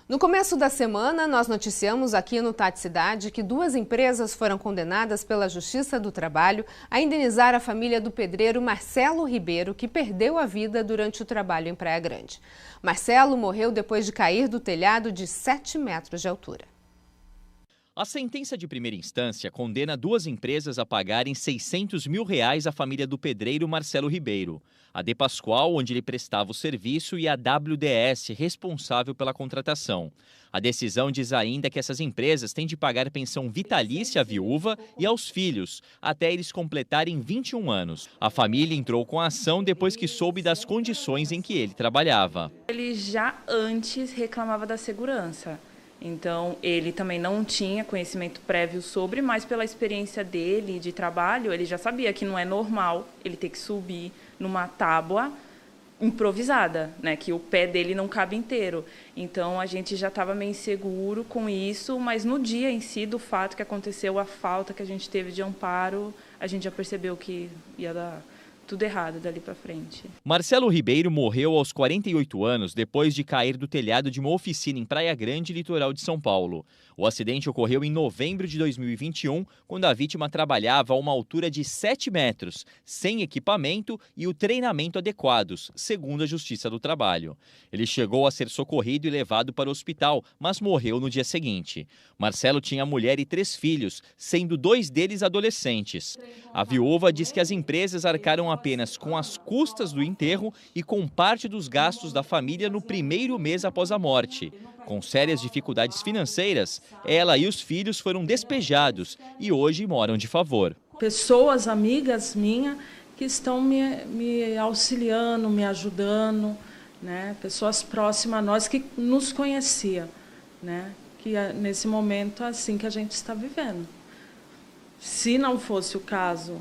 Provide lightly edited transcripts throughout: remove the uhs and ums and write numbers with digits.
No começo da semana, nós noticiamos aqui no Tati Cidade que 2 empresas foram condenadas pela Justiça do Trabalho a indenizar a família do pedreiro Marcelo Ribeiro, que perdeu a vida durante o trabalho em Praia Grande. Marcelo morreu depois de cair do telhado de 7 metros de altura. A sentença de primeira instância condena 2 empresas a pagarem R$600 mil à família do pedreiro Marcelo Ribeiro. A De Pascoal, onde ele prestava o serviço, e a WDS, responsável pela contratação. A decisão diz ainda que essas empresas têm de pagar pensão vitalícia à viúva e aos filhos, até eles completarem 21 anos. A família entrou com a ação depois que soube das condições em que ele trabalhava. Ele já antes reclamava da segurança. Então, ele também não tinha conhecimento prévio sobre, mas pela experiência dele de trabalho, ele já sabia que não é normal ele ter que subir numa tábua improvisada, né, que o pé dele não cabe inteiro. Então, a gente já estava meio inseguro com isso, mas no dia em si, do fato que aconteceu, a falta que a gente teve de amparo, a gente já percebeu que ia dar tudo errado dali para frente. Marcelo Ribeiro morreu aos 48 anos depois de cair do telhado de uma oficina em Praia Grande, litoral de São Paulo. O acidente ocorreu em novembro de 2021, quando a vítima trabalhava a uma altura de 7 metros, sem equipamento e o treinamento adequados, segundo a Justiça do Trabalho. Ele chegou a ser socorrido e levado para o hospital, mas morreu no dia seguinte. Marcelo tinha mulher e 3 filhos, sendo 2 deles adolescentes. A viúva diz que as empresas arcaram apenas com as custas do enterro e com parte dos gastos da família no primeiro mês após a morte. Com sérias dificuldades financeiras, ela e os filhos foram despejados e hoje moram de favor. Pessoas, amigas minhas, que estão me auxiliando, me ajudando, né? Pessoas próximas a nós que nos conheciam, né? Que é nesse momento assim que a gente está vivendo. Se não fosse o caso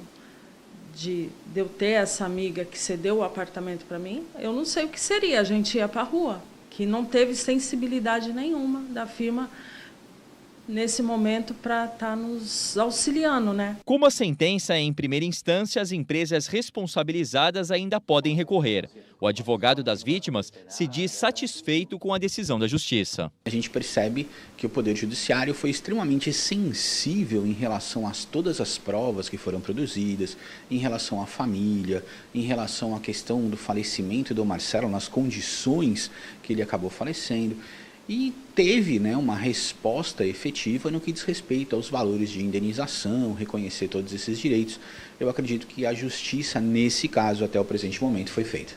de eu ter essa amiga que cedeu o apartamento para mim, eu não sei o que seria, a gente ia para a rua, que não teve sensibilidade nenhuma da firma nesse momento para estar nos auxiliando, né? Como a sentença é em primeira instância, as empresas responsabilizadas ainda podem recorrer. O advogado das vítimas se diz satisfeito com a decisão da Justiça. A gente percebe que o Poder Judiciário foi extremamente sensível em relação a todas as provas que foram produzidas, em relação à família, em relação à questão do falecimento do Marcelo, nas condições que ele acabou falecendo. E teve, né, uma resposta efetiva no que diz respeito aos valores de indenização, reconhecer todos esses direitos. Eu acredito que a justiça, nesse caso, até o presente momento, foi feita.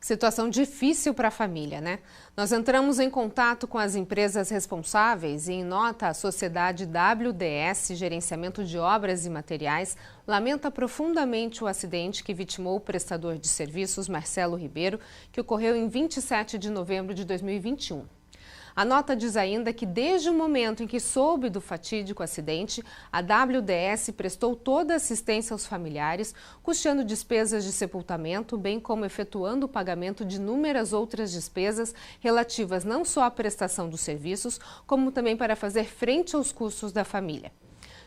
Situação difícil para a família, né? Nós entramos em contato com as empresas responsáveis e, em nota, a sociedade WDS, Gerenciamento de Obras e Materiais, lamenta profundamente o acidente que vitimou o prestador de serviços Marcelo Ribeiro, que ocorreu em 27 de novembro de 2021. A nota diz ainda que, desde o momento em que soube do fatídico acidente, a WDS prestou toda a assistência aos familiares, custeando despesas de sepultamento, bem como efetuando o pagamento de inúmeras outras despesas relativas não só à prestação dos serviços, como também para fazer frente aos custos da família.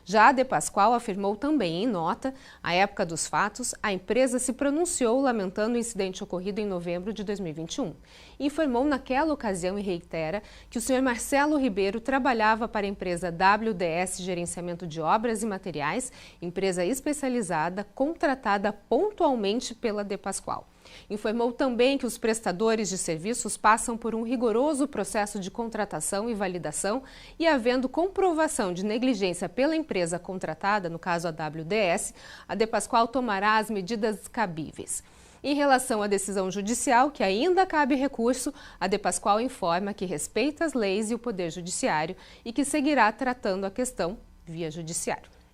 Já a De Pascoal afirmou também em nota, à época dos fatos, a empresa se pronunciou lamentando o incidente ocorrido em novembro de 2021. Informou naquela ocasião e reitera que o senhor Marcelo Ribeiro trabalhava para a empresa WDS Gerenciamento de Obras e Materiais, empresa especializada contratada pontualmente pela De Pascoal. Informou também que os prestadores de serviços passam por um rigoroso processo de contratação e validação e, havendo comprovação de negligência pela empresa contratada, no caso a WDS, a De Pascoal tomará as medidas cabíveis. Em relação à decisão judicial, que ainda cabe recurso, a De Pascoal informa que respeita as leis e o Poder Judiciário e que seguirá tratando a questão via judiciário.